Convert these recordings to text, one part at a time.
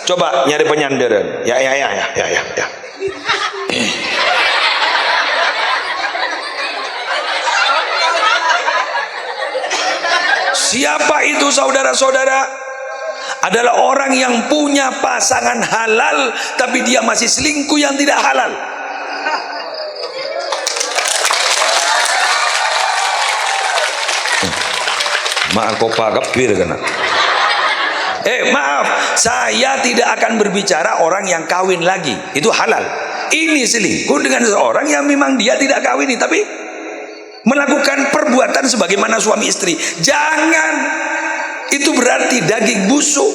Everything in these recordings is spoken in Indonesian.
Coba nyari penyandaran. Ya. Siapa itu saudara-saudara? Adalah orang yang punya pasangan halal tapi dia masih selingkuh yang tidak halal. Maaf kau pagapir kena. Maaf, saya tidak akan berbicara orang yang kawin lagi, itu halal. Ini selingkuh dengan seorang yang memang dia tidak kawini tapi melakukan perbuatan sebagaimana suami istri. Jangan, itu berarti daging busuk.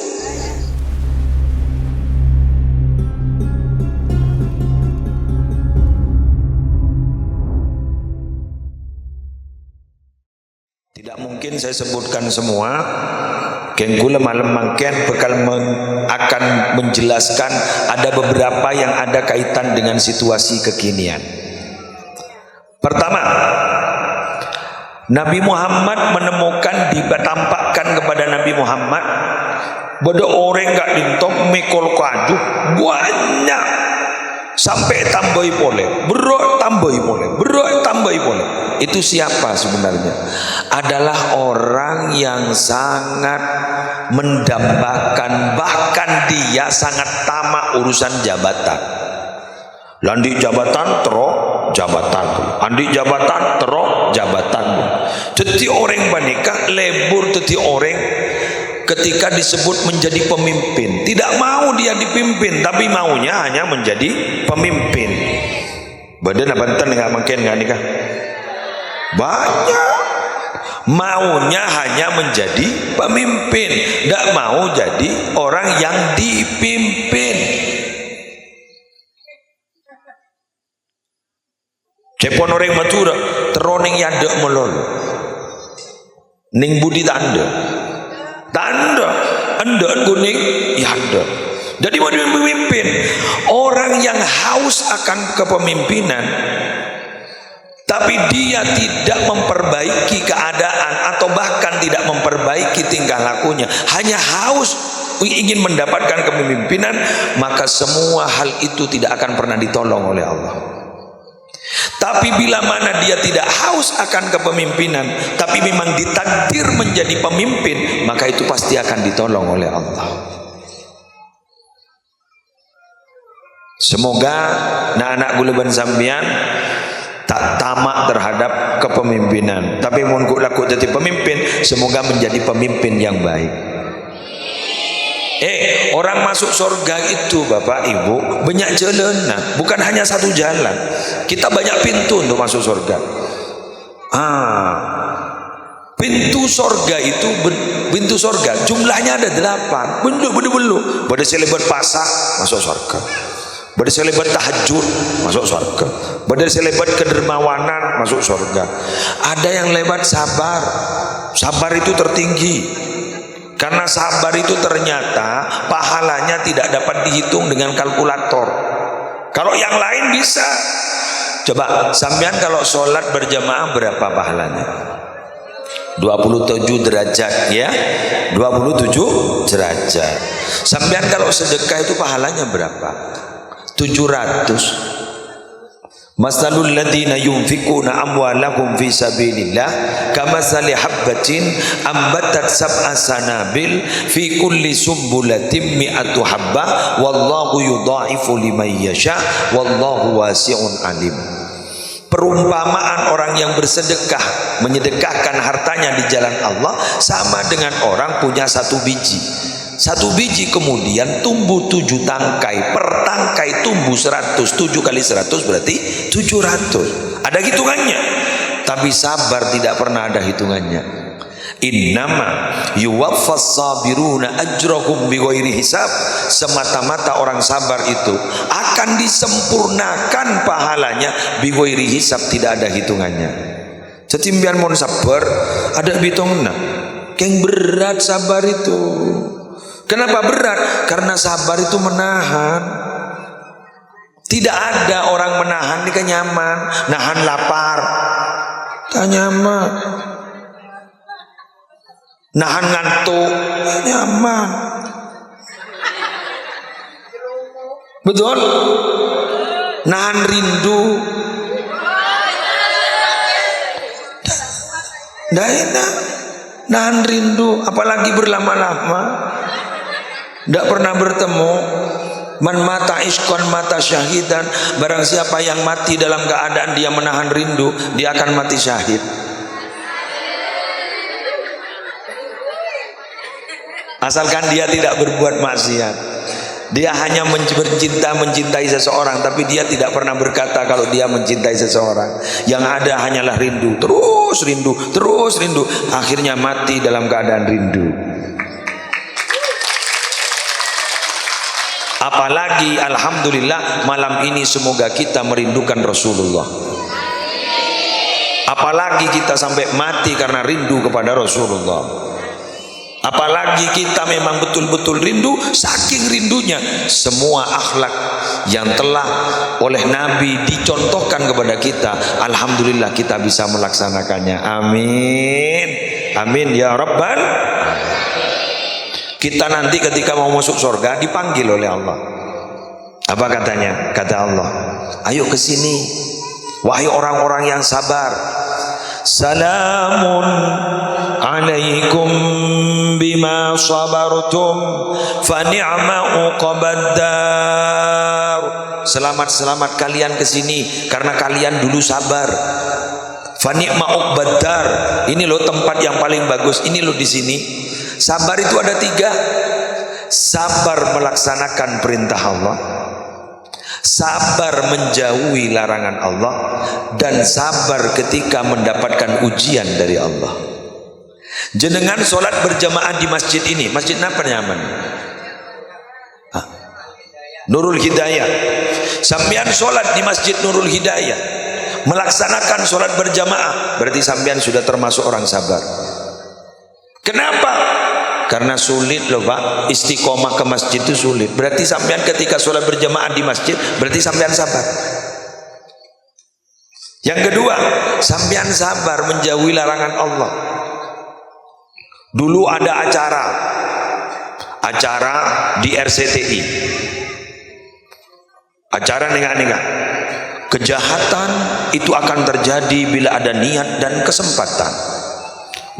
Tidak mungkin saya sebutkan semua. Kengkula malam mangken akan menjelaskan ada beberapa yang ada kaitan dengan situasi kekinian. Pertama, Nabi Muhammad menemukan, ditampakkan kepada Nabi Muhammad bada orang gak dintok mekol kaju banyak sampai tambahi boleh, berok tambahi boleh. Itu siapa sebenarnya? Adalah orang yang sangat mendambakan, bahkan dia sangat tamak urusan jabatan. Landi jabatan terok jabatan, andi jabatan terok jabatan. Jadi orang banikah lebur, jadi orang ketika disebut menjadi pemimpin tidak mau dia dipimpin, tapi maunya hanya menjadi pemimpin. Badan apa nggak mungkin nggak nikah? Banyak maunya hanya menjadi pemimpin, nggak mau jadi orang yang dipimpin. Cepon orang Madura teroning yadek melol ning budi tanda anda kuning yadek. Jadi mau pemimpin, orang yang haus akan kepemimpinan tapi dia tidak memperbaiki keadaan atau bahkan tidak memperbaiki tingkah lakunya, hanya haus ingin mendapatkan kepemimpinan, maka semua hal itu tidak akan pernah ditolong oleh Allah. Tapi bila mana dia tidak haus akan kepemimpinan tapi memang ditakdir menjadi pemimpin, maka itu pasti akan ditolong oleh Allah. Semoga anak-anak guleban sambian tak tamak terhadap kepemimpinan, tapi mun laku jadi pemimpin, semoga menjadi pemimpin yang baik. Orang masuk surga itu Bapak Ibu banyak jalan, bukan hanya satu jalan. Kita banyak pintu untuk masuk surga. Pintu surga itu, pintu surga jumlahnya ada 8. Belu pada selebat pasah masuk surga, pada selebat tahajud masuk surga, pada selebat kedermawanan masuk surga. Ada yang lebat sabar. Sabar itu tertinggi, karena sabar itu ternyata pahalanya tidak dapat dihitung dengan kalkulator. Kalau yang lain bisa. Coba sampean kalau sholat berjamaah berapa pahalanya? 27 derajat ya, 27 derajat. Sampean kalau sedekah itu pahalanya berapa? 700. Masalul ladzina yunfikuna amwalahum fi sabilillah kamatsali habbatin ambatat sab'a sanabil fi kulli sumbulatin mi'atu habbah wallahu yudha'ifu liman yasha wallahu wasi'un alim. Perumpamaan orang yang bersedekah, menyedekahkan hartanya di jalan Allah sama dengan orang punya satu biji. Satu biji kemudian tumbuh 7 tangkai, per tangkai tumbuh 100, 7 kali 100 berarti 700. Ada hitungannya, tapi sabar tidak pernah ada hitungannya. Innama yuwaffas sabiruna ajrahum bighairi hisab. Semata-mata orang sabar itu akan disempurnakan pahalanya bighairi hisab, tidak ada hitungannya. Jadi biar mau sabar ada hitungnya. Keng berat sabar itu. Kenapa berat? Karena sabar itu menahan. Tidak ada orang menahan ini kan nyaman. Nahan lapar tak nyaman. Nahan ngantuk nyaman. Betul? Nahan rindu. Nggak enak. Nahan rindu, apalagi berlama-lama. Nggak pernah bertemu. Man mata iskon mata syahidan. Barang siapa yang mati dalam keadaan dia menahan rindu, dia akan mati syahid. Asalkan dia tidak berbuat maksiat. Dia hanya mencintai seseorang, tapi dia tidak pernah berkata kalau dia mencintai seseorang. Yang ada hanyalah rindu, terus rindu, terus rindu. Akhirnya mati dalam keadaan rindu. Apalagi alhamdulillah malam ini semoga kita merindukan Rasulullah. Apalagi kita sampai mati karena rindu kepada Rasulullah. Apalagi kita memang betul-betul rindu, saking rindunya semua akhlak yang telah oleh Nabi dicontohkan kepada kita, alhamdulillah kita bisa melaksanakannya. Amin. Amin ya Rabbal. Kita nanti ketika mau masuk surga dipanggil oleh Allah. Apa katanya? Kata Allah, ayo ke sini wahai orang-orang yang sabar. Salamun alaikum bima sabartum fa ni'ma uqbaddar. Selamat kalian ke sini karena kalian dulu sabar. Fa ni'ma uqbaddar. Ini loh tempat yang paling bagus. Ini loh di sini. Sabar itu ada 3. Sabar melaksanakan perintah Allah, sabar menjauhi larangan Allah, dan sabar ketika mendapatkan ujian dari Allah. Jenengan sholat berjamaah di masjid ini, masjid apa nyaman? Nurul Hidayah. Sambian sholat di masjid Nurul Hidayah, melaksanakan sholat berjamaah, berarti sambian sudah termasuk orang sabar. Kenapa? Karena sulit loh Pak, istiqomah ke masjid itu sulit. Berarti sampean ketika sholat berjamaah di masjid, berarti sampean sabar. Yang kedua, sampean sabar menjauhi larangan Allah. Dulu ada acara di RCTI, acara nengah-nengah. Kejahatan itu akan terjadi bila ada niat dan kesempatan.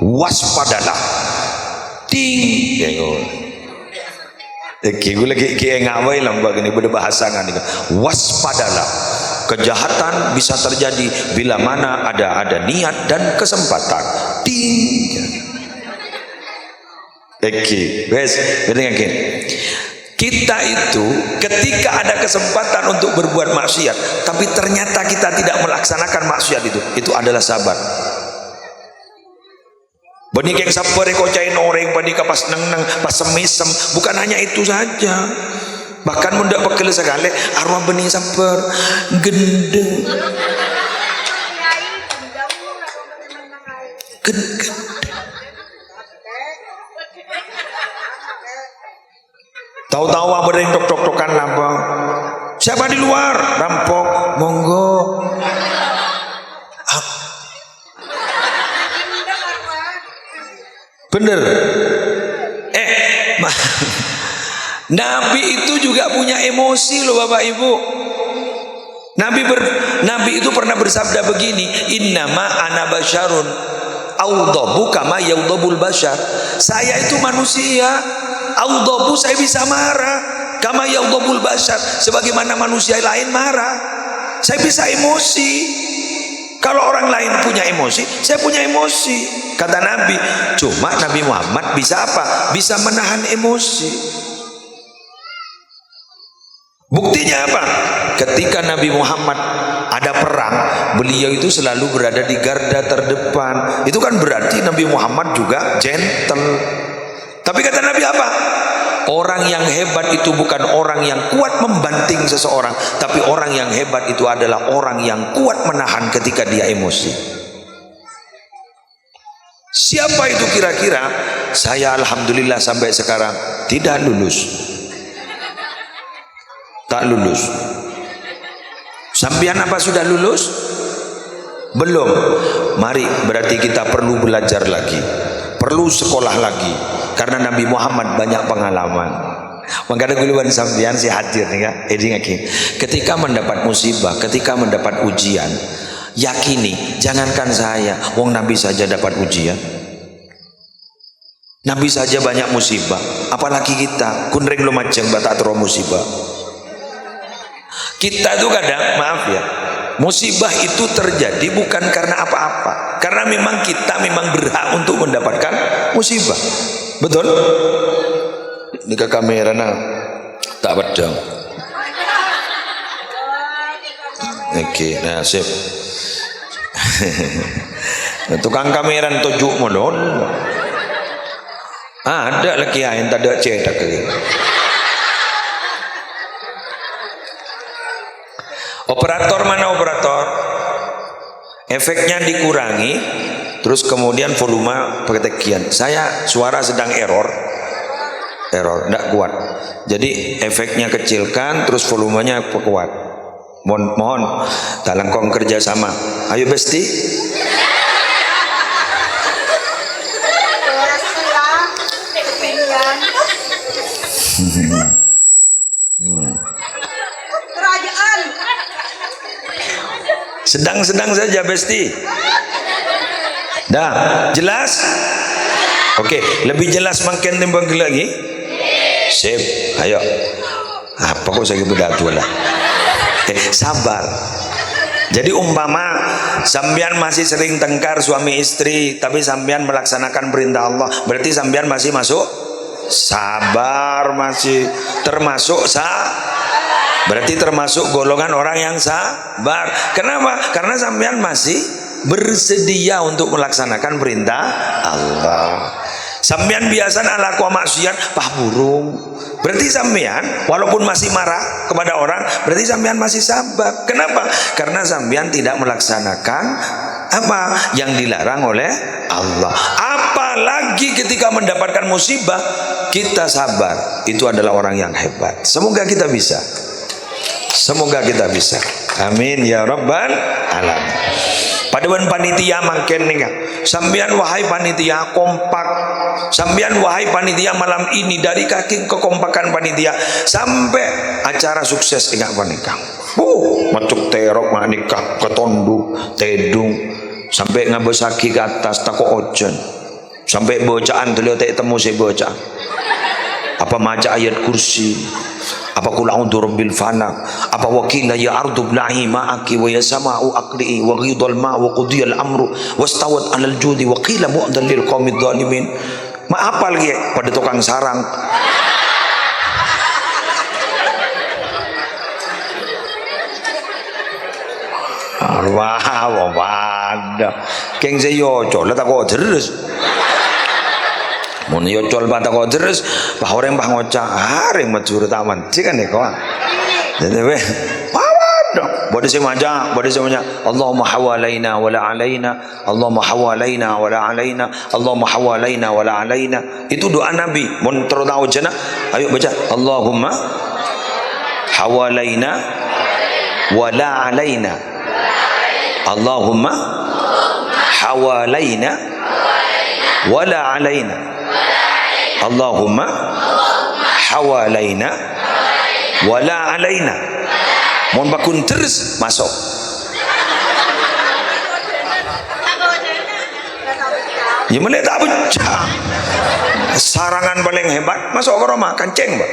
Waspadalah. Ting, gue lagi ngawai lambang ini berbahasa kan. Waspadalah, kejahatan bisa terjadi bila mana ada niat dan kesempatan. Ting. Kita itu ketika ada kesempatan untuk berbuat maksiat, tapi ternyata kita tidak melaksanakan maksiat itu adalah sabar. Benih keng sabar kocain orang panika pas neng pas semisem, bukan hanya itu saja, bahkan mundak pekel sekali arwah benih sabar gendeng tahu-tahu bering tok-tok-tokan lambang, siapa di luar rampok monggo. Bener. Nabi itu juga punya emosi loh Bapak Ibu. Nabi itu pernah bersabda begini, innama ana basyarun audhabu kama yaudhabul basyar. Saya itu manusia, audhabu saya bisa marah, kama yaudhabul basyar, sebagaimana manusia lain marah. Saya bisa emosi. Kalau orang lain punya emosi, saya punya emosi. Kata Nabi, cuma Nabi Muhammad bisa apa? Bisa menahan emosi. Buktinya apa? Ketika Nabi Muhammad ada perang, beliau itu selalu berada di garda terdepan. Itu kan berarti Nabi Muhammad juga gentle. Tapi kata Nabi apa? Orang yang hebat itu bukan orang yang kuat membanting seseorang, tapi orang yang hebat itu adalah orang yang kuat menahan ketika dia emosi. Siapa itu kira-kira? Saya alhamdulillah sampai sekarang tidak lulus. Tak lulus. Sampian apa sudah lulus? Belum. Mari, berarti kita perlu belajar lagi, perlu sekolah lagi, karena Nabi Muhammad banyak pengalaman. Makanya guluan sampean si hadir nih kan. Ketika mendapat musibah, ketika mendapat ujian, yakini, jangankan saya, wong Nabi saja dapat ujian. Nabi saja banyak musibah, apalagi kita kunring lo macam batak tero musibah. Kita tuh kadang, maaf ya, musibah itu terjadi bukan karena apa-apa, karena memang kita memang berhak untuk mendapatkan musibah. Betul? Ini ke kamera nah tak pedang. Oke, nah sip. Tukang kamera tujuk molon. Ada lagi yang tak ada cetak lagi. Operator mana operator? Efeknya dikurangi, terus kemudian volume pertekian. Saya suara sedang error, tidak kuat. Jadi efeknya kecilkan, terus volumenya kuat. Mohon, dalam kong kerjasama. Ayo Besti. Kerajaan. Sedang-sedang saja Besti. Dah, jelas? Oke, lebih jelas makin timbang lagi. Sip, ayo. Apa kok saya begitu lah? Sabar. Jadi umpama sambian masih sering tengkar suami istri, tapi sambian melaksanakan perintah Allah, berarti sambian masih masuk sabar, masih termasuk berarti termasuk golongan orang yang sabar. Kenapa? Karena sambian masih bersedia untuk melaksanakan perintah Allah. Sambian biasa laku maksiat pah burung, berarti sambian walaupun masih marah kepada orang, berarti sambian masih sabar. Kenapa? Karena sambian tidak melaksanakan apa yang dilarang oleh Allah. Apalagi ketika mendapatkan musibah kita sabar, itu adalah orang yang hebat. Semoga kita bisa. Semoga kita bisa. Amin ya rabbal alamin. Paduan panitia makin nih, sambian wahai panitia kompak, sambian wahai panitia malam ini dari kaki kekompakan panitia sampai acara sukses ingat panikah. Macuk terok manikah ketondu tedung sampai ngabesaki ke atas tako ojen sampai bacaan beliau tak temu saya baca apa maca ayat kursi, apa qul a'udzu rabbil falaq, apa wakila ya ardu bla'i ma'aki wa ya sama'u aqli'i wa ghidal ma' wa qudiyal amru wastawat 'alal judi wa qila mu'dal lil qaumidz zalimin. Apa lagi pada tukang sarang. Wah, wadah. Keng seyo cola tak kok terus. Mun yo col bata kok terus, bah orang bah ngocak, areng macur taman. Cikan deh kawan. Jadi weh, wadah. Bodi semaja, Allahumma hawalaina wala alaina, Allahumma hawalaina wala alaina, Allahumma hawalaina wala alaina. Itu doa Nabi. Mun terus tahu jana, ayo baca Allahumma hawalaina wala alaina. Allahumma hawalaina wala alaina. Allahumma hawalaina wala alaina. Mohon bakun terus masuk. Ya mulai tak pecah. Sarangan paling hebat masuk ke rumah kancing, Pak.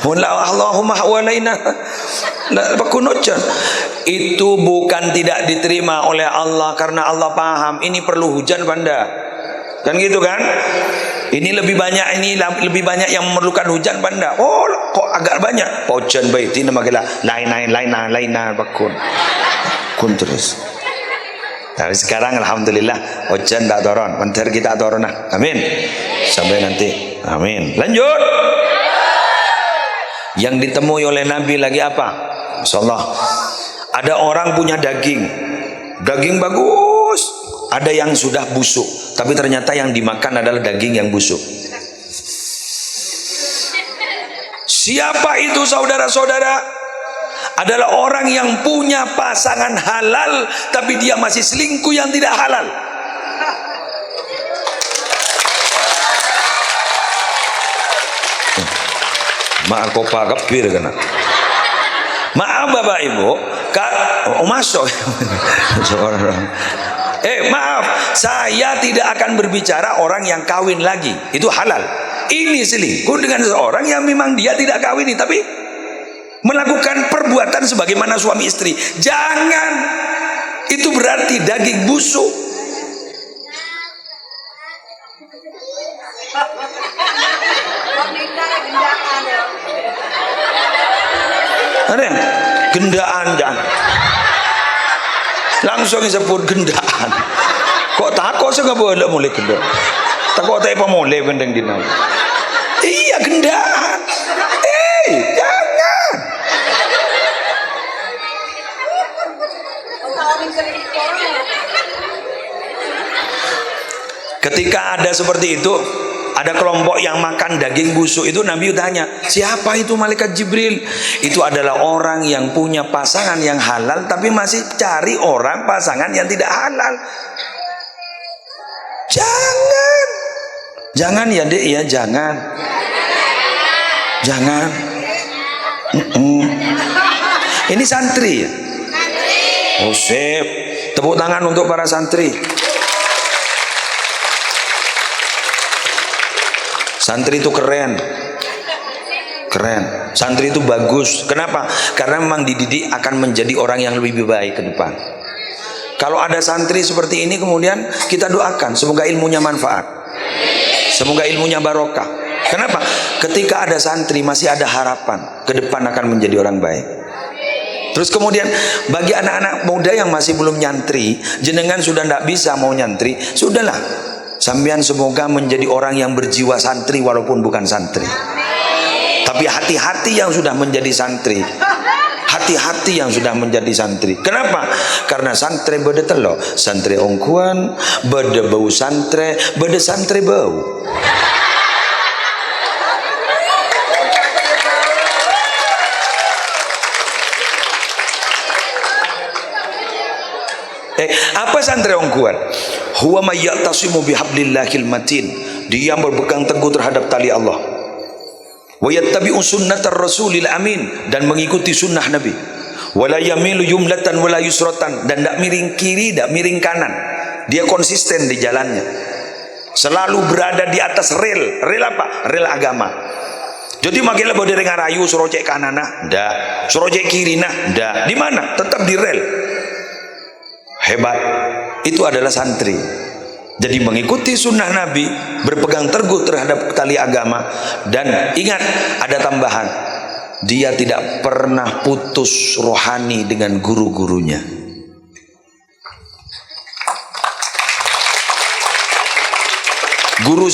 Allahumma hawalaina itu bukan tidak diterima oleh Allah karena Allah paham ini perlu hujan banda kan gitu kan, ini lebih banyak yang memerlukan hujan banda. Oh kok agak banyak hujan baik ini nama lain bakun kun terus. Tapi sekarang alhamdulillah hujan tak turun, bentar kita turun nah. Amin sampai nanti amin. Lanjut. Yang ditemui oleh Nabi lagi apa? Masyaallah. Ada orang punya daging bagus, ada yang sudah busuk, tapi ternyata yang dimakan adalah daging yang busuk. Siapa itu saudara-saudara? Adalah orang yang punya pasangan halal, tapi dia masih selingkuh yang tidak halal. Maaf kopa kepir kena. Maaf Bapak Ibu, masuk. Maaf, saya tidak akan berbicara orang yang kawin lagi, itu halal. Ini selingkuh dengan seorang yang memang dia tidak kawini, tapi melakukan perbuatan sebagaimana suami istri. Jangan, itu berarti daging busuk. Ada yang gendaan jangan. Langsung disebut gendaan. Kok takut sih nggak boleh mulai gendaan? Takut tak apa mulai bendeng dinau. Iya gendaan. Jangan. Ketika ada seperti itu, ada kelompok yang makan daging busuk itu, Nabi tanya, siapa itu malaikat Jibril? Itu adalah orang yang punya pasangan yang halal tapi masih cari orang pasangan yang tidak halal. Jangan ya Dek ya, jangan. Ini santri ya? Oh sip, tepuk tangan untuk para santri. Santri itu keren. Santri itu bagus. Kenapa? Karena memang dididik akan menjadi orang yang lebih baik ke depan. Kalau ada santri seperti ini, kemudian kita doakan semoga ilmunya manfaat, semoga ilmunya barokah. Kenapa? Ketika ada santri masih ada harapan ke depan akan menjadi orang baik. Terus kemudian bagi anak-anak muda yang masih belum nyantri, jenengan sudah tidak bisa mau nyantri, sudahlah. Sampean semoga menjadi orang yang berjiwa santri walaupun bukan santri. Tapi hati-hati yang sudah menjadi santri. Hati-hati yang sudah menjadi santri. Kenapa? Karena santri beda telo, santri ongkuan, beda bau santri, beda santri bau. Apa santri ongkuan? Huwa may ya'tasimu bihablillahil matin. Dia berpegang teguh terhadap tali Allah. Wa yattabi'u sunnatar rasulil amin, dan mengikuti sunnah Nabi. Wala yamilu yumlatan wala yusratan, dan tidak miring kiri, tidak miring kanan. Dia konsisten di jalannya. Selalu berada di atas rel. Rel apa? Rel agama. Jadi makilah bode ngarayu suruh cek kanan nah, ndak. Suruh cek kiri nah, ndak. Di mana? Tetap di rel. Hebat. Itu adalah santri. Jadi mengikuti sunnah Nabi, berpegang teguh terhadap tali agama, dan ingat ada tambahan, dia tidak pernah putus rohani dengan guru-gurunya. Guru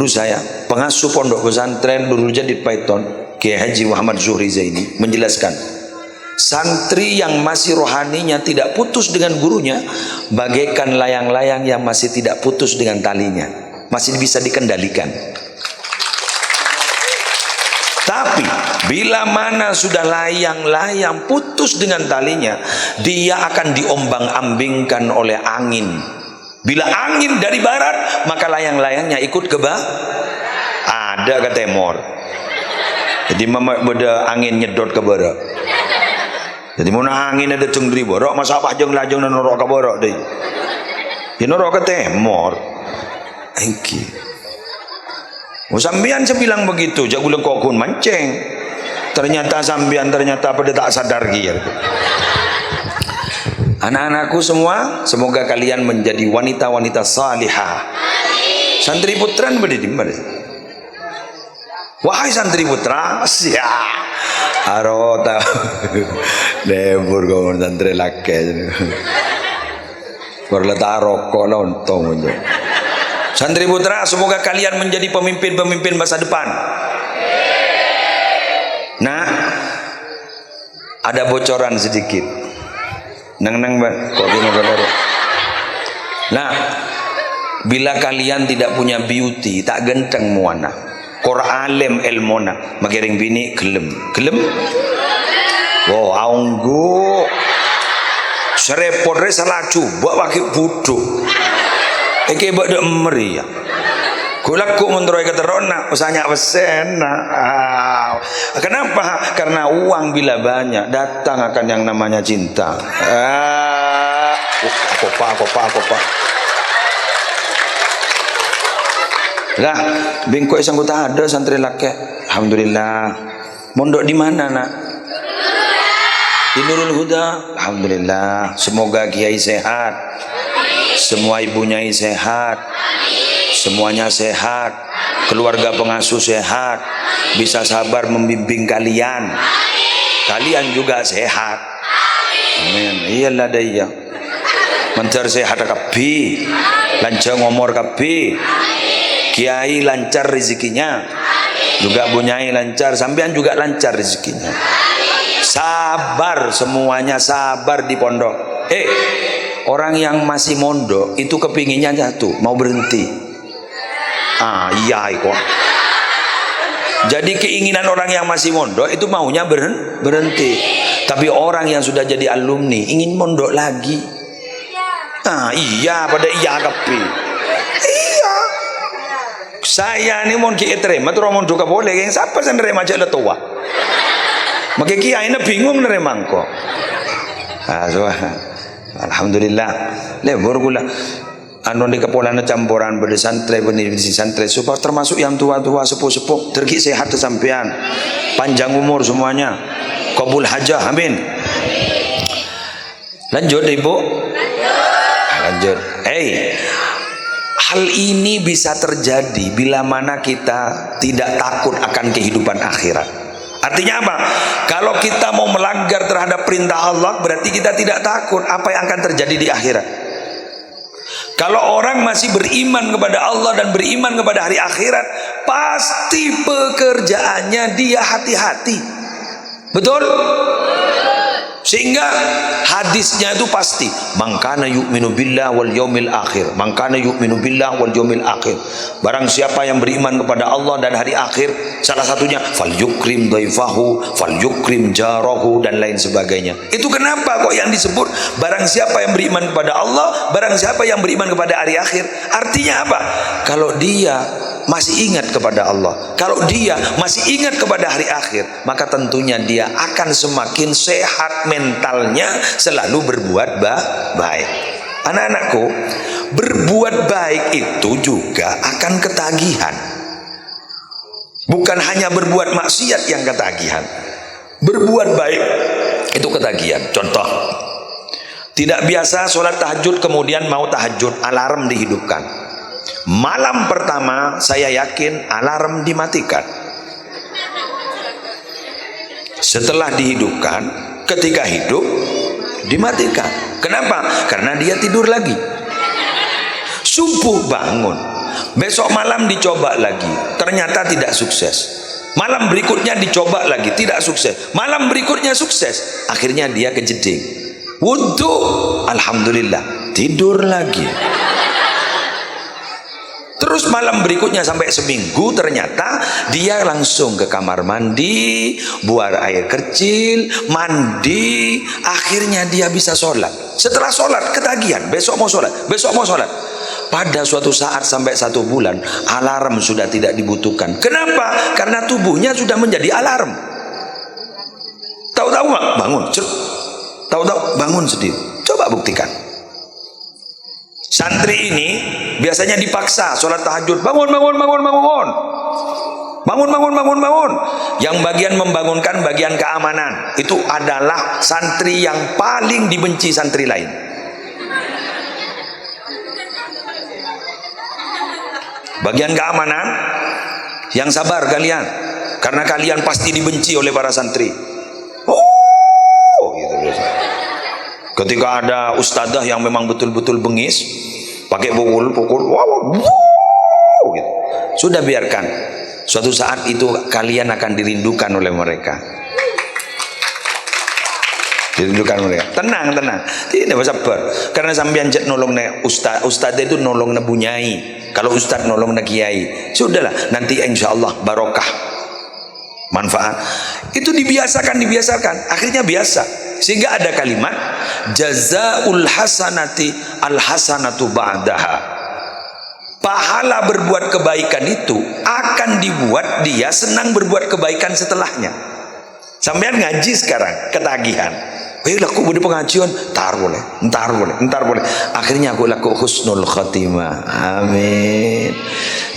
saya pengasuh pondok pesantren Nurul Jadid Paiton, Kiai Haji Muhammad Zuhri Zaini, menjelaskan, santri yang masih rohaninya tidak putus dengan gurunya bagaikan layang-layang yang masih tidak putus dengan talinya, masih bisa dikendalikan. Tapi bila mana sudah layang-layang putus dengan talinya, dia akan diombang-ambingkan oleh angin. Bila angin dari barat, maka layang-layangnya ikut ke ada ke timur. Jadi beda angin nyedot ke barat. Jadi mana angin ada cengdri borok, masa apa jeng lajeng dan norok ke borok deh. Di norok ke timur. Engki. Sambian saya bilang begitu, jago lekokun mancing. Ternyata sambian pada tak sadar gitu. Anak-anakku semua, semoga kalian menjadi wanita-wanita salihah. Santri putran berdiri. Wahai santri putra, siap. Arota lebur kau santri laki. Berletak rokok lontong. Santri putra, semoga kalian menjadi pemimpin-pemimpin masa depan. Nah, ada bocoran sedikit. Nang mbak, kok gini boleh. Nah, bila kalian tidak punya beauty, tak genteng muana, Qur'anem elmona, magiring bini gelem. Wow, aunggu. Serepot salah coba pakai bodoh. Eke bade meri ya. Kulaku menurut keterona usahanya wesena. Kenapa? Karena uang bila banyak datang akan yang namanya cinta. Kopa. Lah, bengkok sanggup ada santri laki. Alhamdulillah. Mondok di mana nak? Di Nurul Huda. Alhamdulillah. Semoga kiai sehat. Semua ibu nyai sehat. Semuanya sehat, keluarga pengasuh sehat, bisa sabar membimbing kalian. Kalian juga sehat. Amin. Iyalah daya. Mencar sehat kapi, lancar ngomor kapi. Kiai lancar rezekinya, juga bunyai lancar, sampean juga lancar rezekinya. Sabar semuanya, sabar di pondok. Orang yang masih mondok itu kepinginnya jatuh, mau berhenti. Iya kok. Jadi keinginan orang yang masih mondok itu maunya berhenti. Tapi orang yang sudah jadi alumni ingin mondok lagi. Iya pada iya kapi. Iya. Saya ini mau terima tuh mau juga boleh. Siapa yang nerima aja tua. Maka kiai ini bingung nerima kok. Alhamdulillah. Lebur gula. Anu di kepulauan campuran bersantri berdiri santri supaya termasuk yang tua-tua sepuh-sepuh tergi sehat kesampean panjang umur semuanya qabul hajah amin. Lanjut ibu lanjut. Hal ini bisa terjadi bila mana kita tidak takut akan kehidupan akhirat. Artinya apa? Kalau kita mau melanggar terhadap perintah Allah berarti kita tidak takut apa yang akan terjadi di akhirat. Kalau orang masih beriman kepada Allah dan beriman kepada hari akhirat, pasti pekerjaannya dia hati-hati. Betul? Sehingga hadisnya itu pasti man kana yu'minu billah wal yaumil akhir, man kana yu'minu billah wal yaumil akhir. Barang siapa yang beriman kepada Allah dan hari akhir, salah satunya fal yukrim dhaifahu, fal yukrim jarahu dan lain sebagainya. Itu kenapa kok yang disebut barang siapa yang beriman kepada Allah, barang siapa yang beriman kepada hari akhir. Artinya apa? Kalau dia masih ingat kepada Allah, kalau dia masih ingat kepada hari akhir, maka tentunya dia akan semakin sehat mentalnya, selalu berbuat baik. Anak-anakku, berbuat baik itu juga akan ketagihan. Bukan hanya berbuat maksiat yang ketagihan, berbuat baik itu ketagihan. Contoh, tidak biasa sholat tahajud kemudian mau tahajud, alarm dihidupkan. Malam pertama saya yakin alarm dimatikan. Setelah dihidupkan, ketika hidup dimatikan. Kenapa? Karena dia tidur lagi. Subuh bangun, besok malam dicoba lagi, ternyata tidak sukses. Malam berikutnya dicoba lagi, tidak sukses. Malam berikutnya sukses. Akhirnya dia kejeding. Wudhu, alhamdulillah, tidur lagi. Terus malam berikutnya sampai seminggu, ternyata dia langsung ke kamar mandi, buang air kecil, mandi, akhirnya dia bisa sholat. Setelah sholat ketagihan, besok mau sholat, besok mau sholat. Pada suatu saat sampai 1 bulan, alarm sudah tidak dibutuhkan. Kenapa? Karena tubuhnya sudah menjadi alarm. Tahu-tahu nggak? Bangun, tahu-tahu bangun sendiri. Coba buktikan. Santri ini biasanya dipaksa sholat tahajud, bangun. Yang bagian membangunkan bagian keamanan, itu adalah santri yang paling dibenci santri lain. Bagian keamanan, yang sabar kalian, karena kalian pasti dibenci oleh para santri. Gitu biasa. Ketika ada ustadzah yang memang betul-betul bengis, pakai pukul, gitu. Sudah biarkan. Suatu saat itu kalian akan dirindukan oleh mereka. Dirindukan mereka. Tenang. Tidak sabar. Karena sambian jet nolong ustadz itu nolong bunyai. Kalau ustadz nolong kiai, sudahlah. Nanti insya Allah barokah, manfaat. Itu dibiasakan. Akhirnya biasa. Sehingga ada kalimat jazaul hasanati al hasanatu ba'daha. pahala berbuat kebaikan itu akan dibuat dia senang berbuat kebaikan setelahnya. Sampean ngaji sekarang ketagihan, laku bude pengajian, ntar boleh. Akhirnya aku laku husnul khatimah. Amin.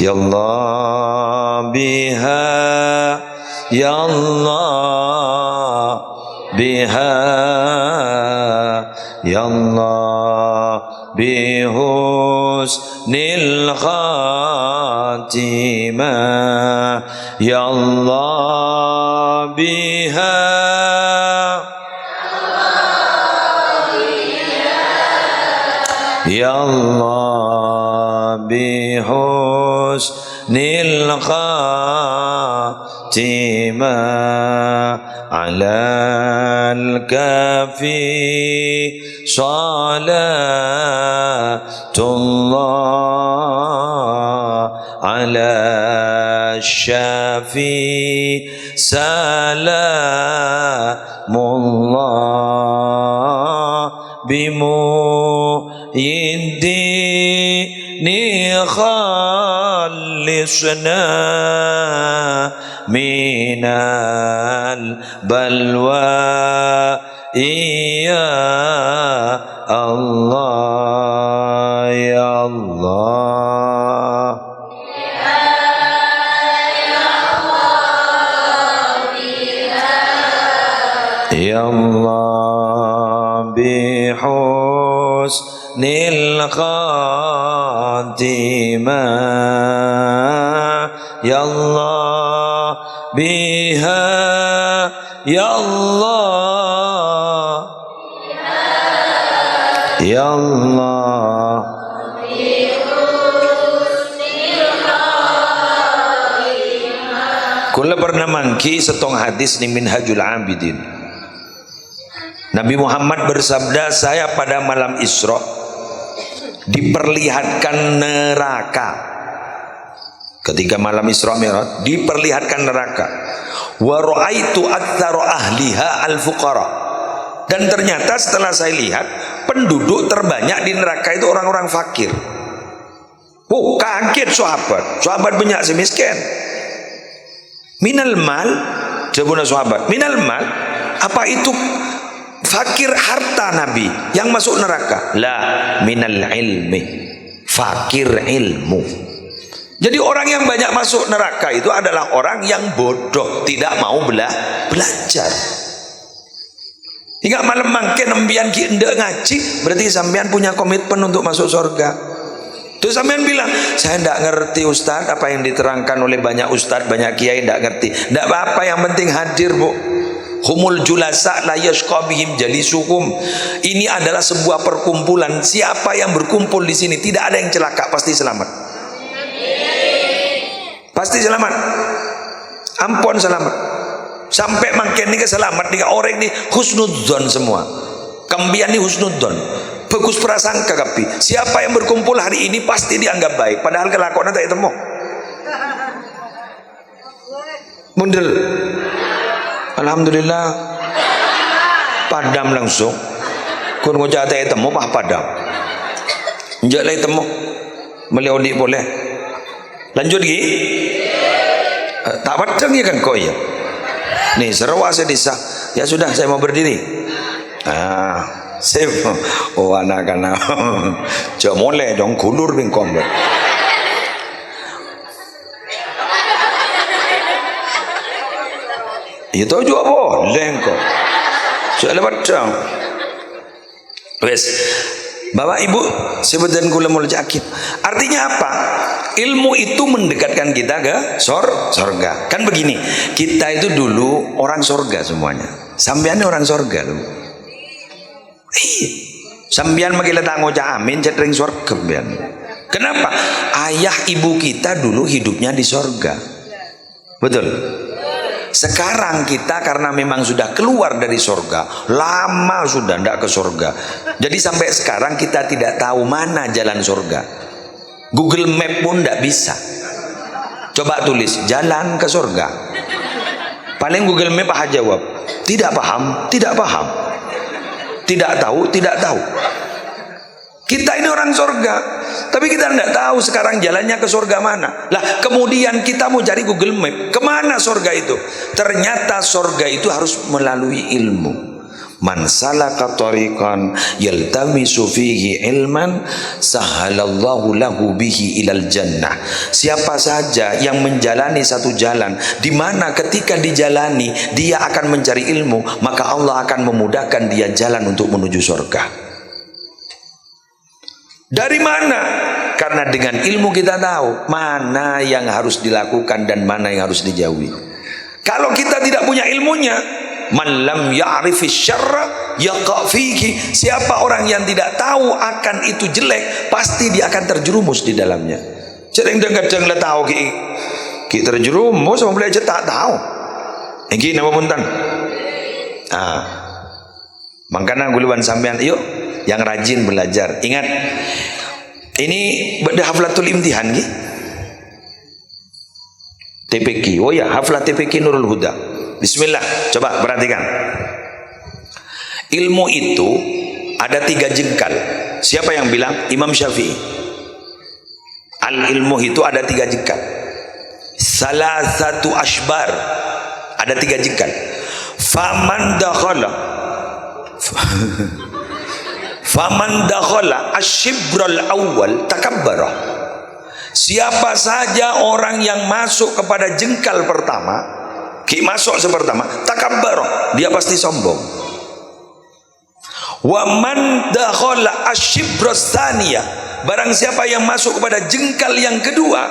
Ya Allah biha, ya Allah biha, ya Allah bihusnil khatimah, ya Allah biha, ya Allah bihusnil khatimah, alal kafi salatullah, ala syafi salamullah, bimu'yidini khalisna minal balwa, iya Allah, ya Allah, ya Allah bihusnil khatimah, ya Allah biha, ya Allah, ya Allah. Kula pernah mangki setong hadis ni Minhajul Abidin. Nabi Muhammad bersabda, saya pada malam Isra diperlihatkan neraka. Ketika malam Isra Mi'raj diperlihatkan neraka. Wa ra'aitu aktsara ahliha al-fuqara. Dan ternyata setelah saya lihat, penduduk terbanyak di neraka itu orang-orang fakir. Oh, kaget sahabat. Sahabat banyak semiskin. Minal mal, jawabna sahabat. Minal mal, apa itu fakir harta Nabi yang masuk neraka? La, minal ilmi, fakir ilmu. Jadi orang yang banyak masuk neraka itu adalah orang yang bodoh, tidak mau belajar. Hingga malam mangke nembian ki endek ngaji, berarti sampean punya komitmen untuk masuk surga. Terus sampean bilang, saya tidak ngerti Ustaz apa yang diterangkan oleh banyak Ustaz, banyak kiai, tidak ngerti. Tidak apa-apa, yang penting hadir, Bu. Humul julasa la yashqa bihim jalisuhum. Ini adalah sebuah perkumpulan. Siapa yang berkumpul di sini tidak ada yang celaka, pasti selamat. Pasti selamat. Ampun selamat. Sampai makin ini selamat nih orang ini husnudzon semua. Kambian ini husnudzon. Bagus prasangka kapi. Siapa yang berkumpul hari ini pasti dianggap baik. Padahal kelakuannya tak temu. Mundel. Alhamdulillah. Padam langsung. Kun ngocak tak temu pah padam. Njak lagi temu. Meliodi boleh. Lanjut lagi. Tak padang ya kan kau ya. Nih serawak saya desa. Ya sudah saya mau berdiri. Sip. Oh anak-anak. Cak mulai dong kulur bingkong. Itu juga boleh kok. Soalnya padang. Wes. Bapak Ibu, sebutan kula mul jakit. Artinya apa? Ilmu itu mendekatkan kita ke sorga. Kan begini, kita itu dulu orang sorga semuanya. Sambian orang sorga loh. Sambian makin letak ngocak amin, cetring sorga. Kenapa? Ayah ibu kita dulu hidupnya di sorga. Betul. Sekarang kita karena memang sudah keluar dari sorga, lama sudah tidak ke sorga. Jadi sampai sekarang kita tidak tahu mana jalan sorga. Google Map pun tidak bisa. Coba tulis jalan ke sorga. Paling Google Map aja jawab tidak paham, tidak paham, tidak tahu, tidak tahu. Kita ini orang surga, tapi kita tidak tahu sekarang jalannya ke surga mana. Lah kemudian kita mau cari Google Map, kemana surga itu? Ternyata surga itu harus melalui ilmu. Man salaka tariqan yaltamisu fihi ilman sahalallahu lahu bihi ilal jannah. Siapa saja yang menjalani satu jalan di mana ketika dijalani dia akan mencari ilmu, maka Allah akan memudahkan dia jalan untuk menuju surga. Dari mana? Karena dengan ilmu kita tahu mana yang harus dilakukan dan mana yang harus dijauhi. Kalau kita tidak punya ilmunya, man lam ya'rifis syarra yaqa fihi. Siapa orang yang tidak tahu akan itu jelek, pasti dia akan terjerumus di dalamnya. Kadang-kadang lah tahu ki terjerumus sama belajar tak tahu. Iki nama punten. Makanya guluan sampean yuk yang rajin belajar. Ingat, ini pada haflatul imtihan ki. TPQ. Oh ya, haflat TPQ Nurul Huda. Bismillah, coba perhatikan. Ilmu itu ada 3 jengkal. Siapa yang bilang? Imam Syafi'i. Al ilmu itu ada 3 jengkal. Salah satu ashbar. Ada 3 jengkal. Faman dakhala Faman dakhala asyibral awal takabbara. Siapa saja orang yang masuk kepada jengkal pertama, masuk sepertama, takabbara, dia pasti sombong. Wa man dakhala asyibras tsaniyah, barang siapa yang masuk kepada jengkal yang kedua,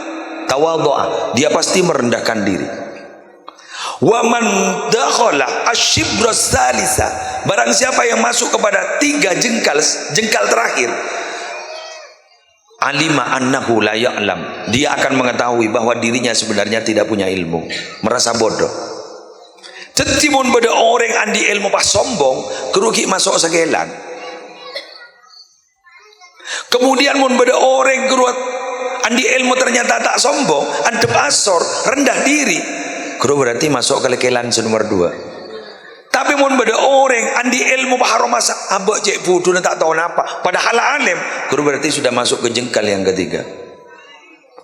tawadhu'a, dia pasti merendahkan diri. Wa man dakhala asyibras tsalitsah, barang siapa yang masuk kepada 3 jengkal terakhir, alima annahu la ya'lam, dia akan mengetahui bahwa dirinya sebenarnya tidak punya ilmu, merasa bodoh. Tetimun pada orang andi ilmu pas sombong, kerugi masuk segelan. Kemudian mun pada orang keruat andi ilmu ternyata tak sombong, andep asor, rendah diri, kru berarti masuk ke lekelan nomor 2. Tapi mun pada orang andi ilmu baharo masa abok cek bodoh tak tahu apa, padahal alim, kru berarti sudah masuk ke jengkal yang ketiga.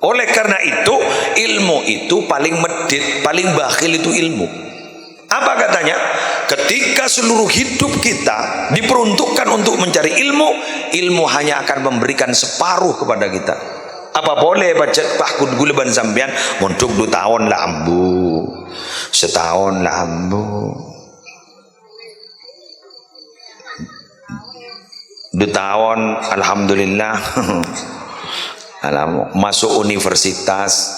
Oleh karena itu, ilmu itu paling medit, paling bakhil itu ilmu. Apa katanya? Ketika seluruh hidup kita diperuntukkan untuk mencari ilmu, ilmu hanya akan memberikan separuh kepada kita. Apa boleh baca pakun guleban sampean untuk 2 tahun lah ambu, setahun lah ambu, 2 tahun alhamdulillah masuk universitas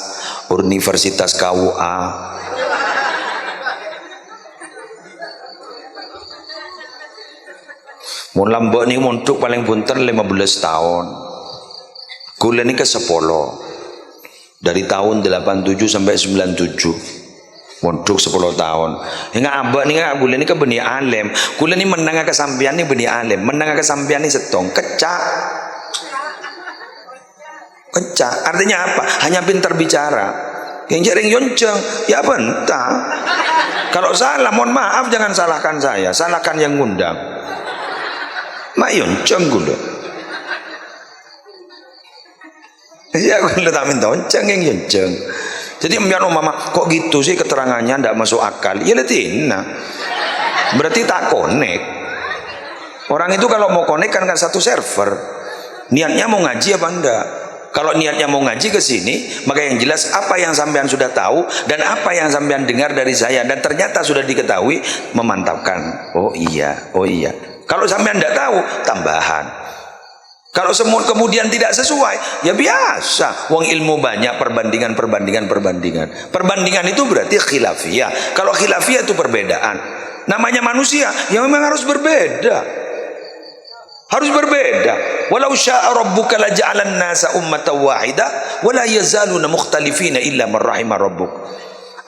KUA. Mun lambok ni untuk paling bunter 15 tahun. Kuliah ni ke 10. Dari tahun 87 sampai 97. Untuk 10 tahun. Hingga abak ni kan kuliah ni ke benih alim. Kuliah ni menang ke sampian ni benih alim. Menang ke sampian ni setong. Kecak. Artinya apa? Hanya pintar bicara. Yang jaring yonceng. Ya bentar. Kalau salah mohon maaf, jangan salahkan saya. Salahkan yang ngundang. Mak yonceng gula. Ya gula tak minta yonceng yang yonceng. Jadi biar mama kok gitu sih keterangannya tidak masuk akal. Ya letina. Berarti tak connect. Orang itu kalau mau connect kan satu server. Niatnya mau ngaji apa enggak? Kalau niatnya mau ngaji ke sini, maka yang jelas apa yang sampean sudah tahu dan apa yang sampean dengar dari saya dan ternyata sudah diketahui, memantapkan. Oh iya, oh iya. Kalau sampean tidak tahu, tambahan. Kalau semua kemudian tidak sesuai, ya biasa. Wong ilmu banyak, perbandingan. Perbandingan itu berarti khilafiyah. Kalau khilafiyah itu perbedaan. Namanya manusia, ya memang harus berbeda. Harus berbeda. Walau syaa rabbuka laja'alan nasa ummatan wahidah wa la yazaluna mukhtalifina illa man rahima rabbuk.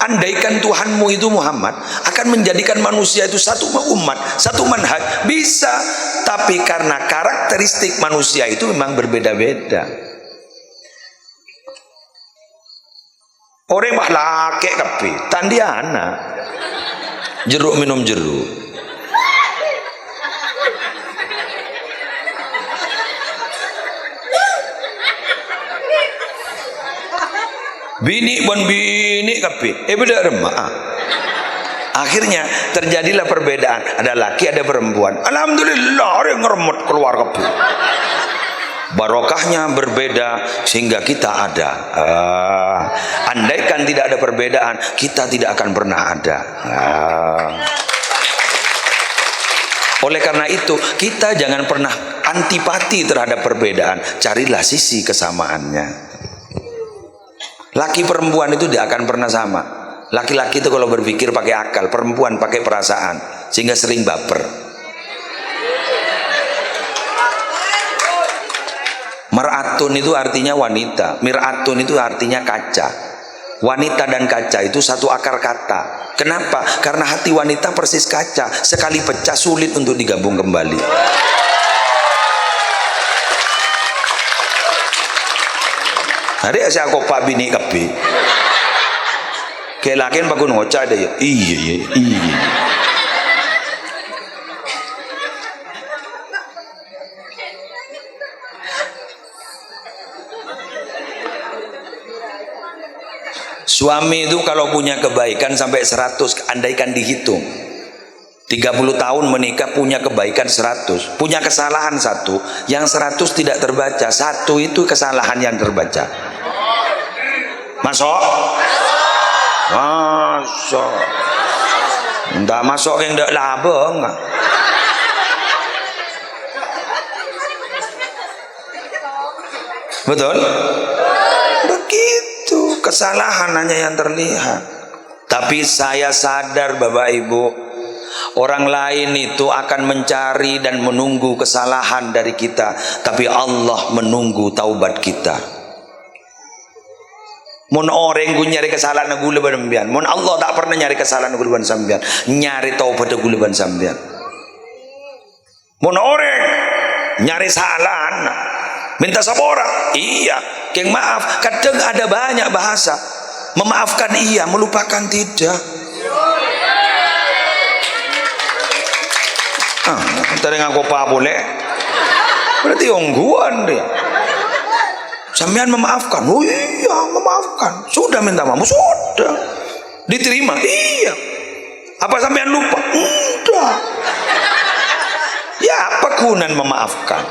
Andaikan Tuhanmu itu Muhammad akan menjadikan manusia itu satu umat, satu manhaj, bisa. Tapi karena karakteristik manusia itu memang berbeda-beda. Orang mah laki kapi, tandiana. Jeruk minum jeruk. Bini bon bini kapi. Beda remah. Akhirnya terjadilah perbedaan. Ada laki, ada perempuan. Alhamdulillah orang ngeremut keluar kapi. Barokahnya berbeda sehingga kita ada. Andaikan tidak ada perbedaan, kita tidak akan pernah ada. Oleh karena itu, kita jangan pernah antipati terhadap perbedaan. Carilah sisi kesamaannya. Laki perempuan itu tidak akan pernah sama. Laki-laki itu kalau berpikir pakai akal, perempuan pakai perasaan, sehingga sering baper. Mar'atun itu artinya wanita, mir'atun itu artinya kaca. Wanita dan kaca itu satu akar kata. Kenapa? Karena hati wanita persis kaca, sekali pecah sulit untuk digabung kembali. Hari saya kopak bini kepi. Kelakin pakun ngocah deh. Iya. Suami itu kalau punya kebaikan sampai 100, andaikan dihitung 30 tahun menikah, punya kebaikan 100, punya kesalahan 1, yang 100 tidak terbaca, 1 itu kesalahan yang terbaca. Masuk? Masuk. Entah masuk yang tidak labeng. Betul? Begitu, kesalahan hanya yang terlihat. Tapi saya sadar Bapak Ibu, orang lain itu akan mencari dan menunggu kesalahan dari kita, tapi Allah menunggu taubat kita. Mun orang gue nyari kesalahan aku leban sampean, mun Allah tak pernah nyari kesalahan aku leban sampean, nyari taubat aku leban sampean. Mun orang nyari salah, minta sabora, iya, keng maaf. Kadang ada banyak bahasa, memaafkan iya, melupakan tidak. Tadi ngaku apa boleh? Berarti ongguan dia. Sampean memaafkan, oh iya memaafkan. Sudah minta maaf, sudah diterima, iya. Apa sampean lupa? Enggak. Ya apa kunan memaafkan?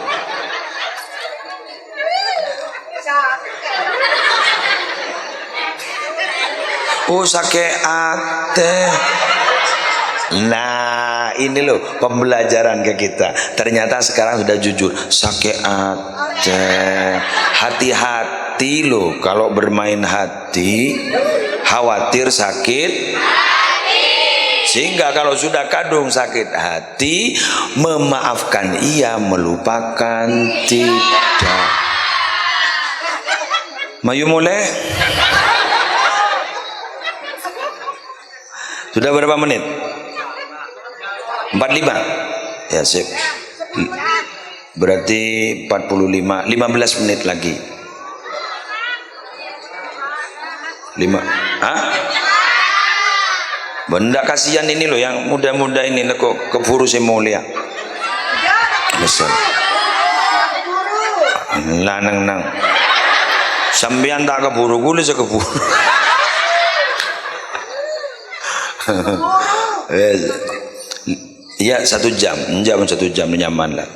Oh sakit hati. Nah ini loh pembelajaran ke kita. Ternyata sekarang sudah jujur. Sakit hati. Hati-hati loh kalau bermain hati. Khawatir sakit hati. Sehingga kalau sudah kadung sakit hati, memaafkan iya, melupakan tidak. Mayu mulai. Sudah berapa menit? 45. Ya sip. Berarti 45, 15 menit lagi. 5. Hah? Benda kasihan ini loh yang muda-muda ini kok keburu semulia. Besar. Lanang nang. Sambian tak keburu gule sekeburu. Ya 1 jam, jam 1 jam nyaman lah.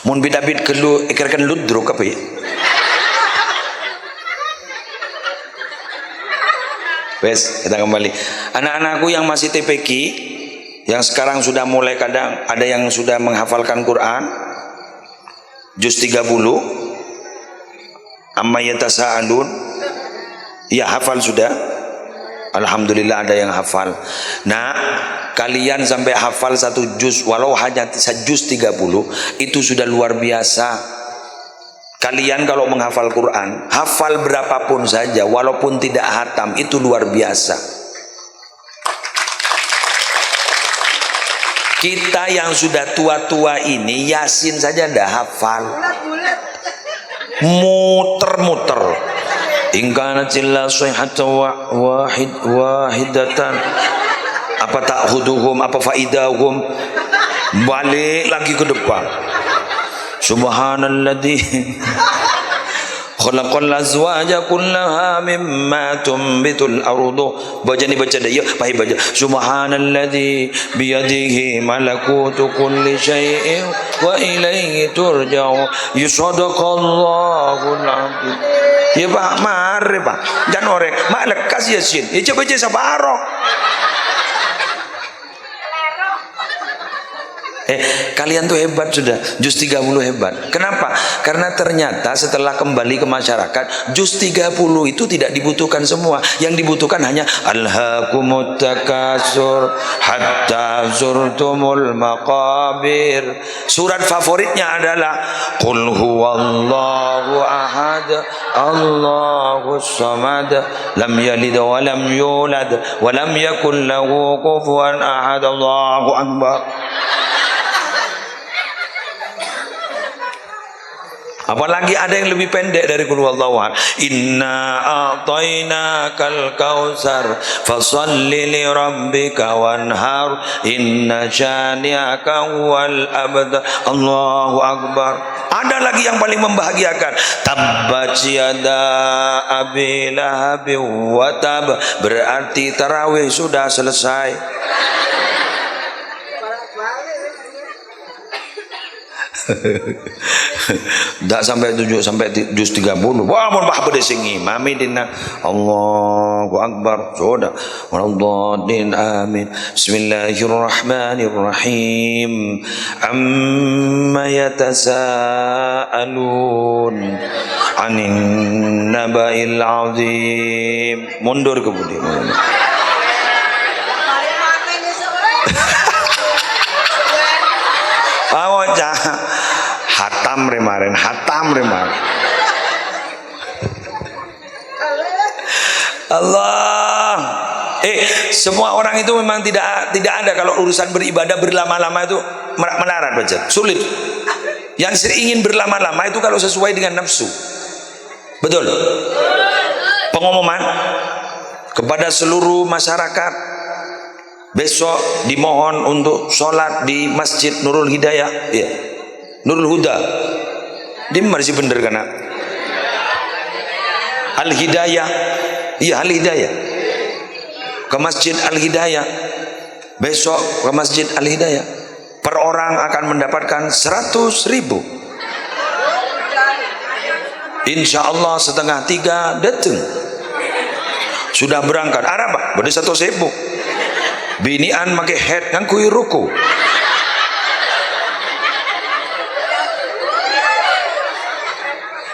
Mun bidabit kelu ikarkan ludruk apa ya? Wes, kita kembali. Anak-anakku yang masih TPQ, yang sekarang sudah mulai kadang ada yang sudah menghafalkan Quran, juz 30, amma yatasaalun. Ya hafal sudah. Alhamdulillah ada yang hafal. Nah, kalian sampai hafal 1 juz walau hanya juz 30 itu sudah luar biasa. Kalian kalau menghafal Quran, hafal berapapun saja walaupun tidak hatam itu luar biasa. Kita yang sudah tua-tua ini Yasin saja ndak hafal. Muter-muter. Ingkana cilla sayhata wahidatan. Apa ta'khuduhum, apa faidahum. Balik lagi ke depan. Subhanalladzi Khalaqal azwaja kullaha mimma tumbitul ardu. Baca ni baca dah ya, pahit baca. Subhanalladzi biyadihi malakutu kulli syai'in wa ilaihi turja'u. Yusadaqallahul azim. Ya Pak, mari Pak. Jangan orek. Mak lekas Yasin. Ya coba baca sabarok. Kalian tuh hebat sudah, juz 30 hebat. Kenapa? Karena ternyata setelah kembali ke masyarakat, juz 30 itu tidak dibutuhkan semua. Yang dibutuhkan hanya alhaakumut takasur hatta zurtumul maqabir. Surat favoritnya adalah qul huwallahu ahad Allahus samad lam yalid wa lam yulad wa lam yakul lahu kufuwan ahad. Allahu akbar. Apalagi ada yang lebih pendek dari qul huwallahu ahad. Inna a'tainakal kautsar fasholli li rabbika wanhar inna syani'aka huwal abtar. Allahu akbar. Ada lagi yang paling membahagiakan. Tabbat yada abi lahab wa tab. Berarti tarawih sudah selesai. Tak sampai 7 sampai juz 30. Wah, mun bah bade sing imami dina. Allahu akbar. Sudah. Waladhdallin amin. Bismillahirrahmanirrahim. Amma yatasaalun 'anin naba'il 'azim. Mundur kemudian. Awak hatam remaren. Allah. Semua orang itu memang tidak ada kalau urusan beribadah berlama-lama itu melarat baca. Sulit. Yang ingin berlama-lama itu kalau sesuai dengan nafsu. Betul. Pengumuman kepada seluruh masyarakat. Besok dimohon untuk sholat di Masjid Nurul Hidayah, ya, Nurul Huda. Di mana sih bener kan? Al Hidayah, iya Al Hidayah. Ke Masjid Al Hidayah. Besok ke Masjid Al Hidayah. Per orang akan mendapatkan 100.000. Insya Allah 2:30 datang. Sudah berangkat. Ada apa? Bade 100.000. Binian make head kan kui ruku.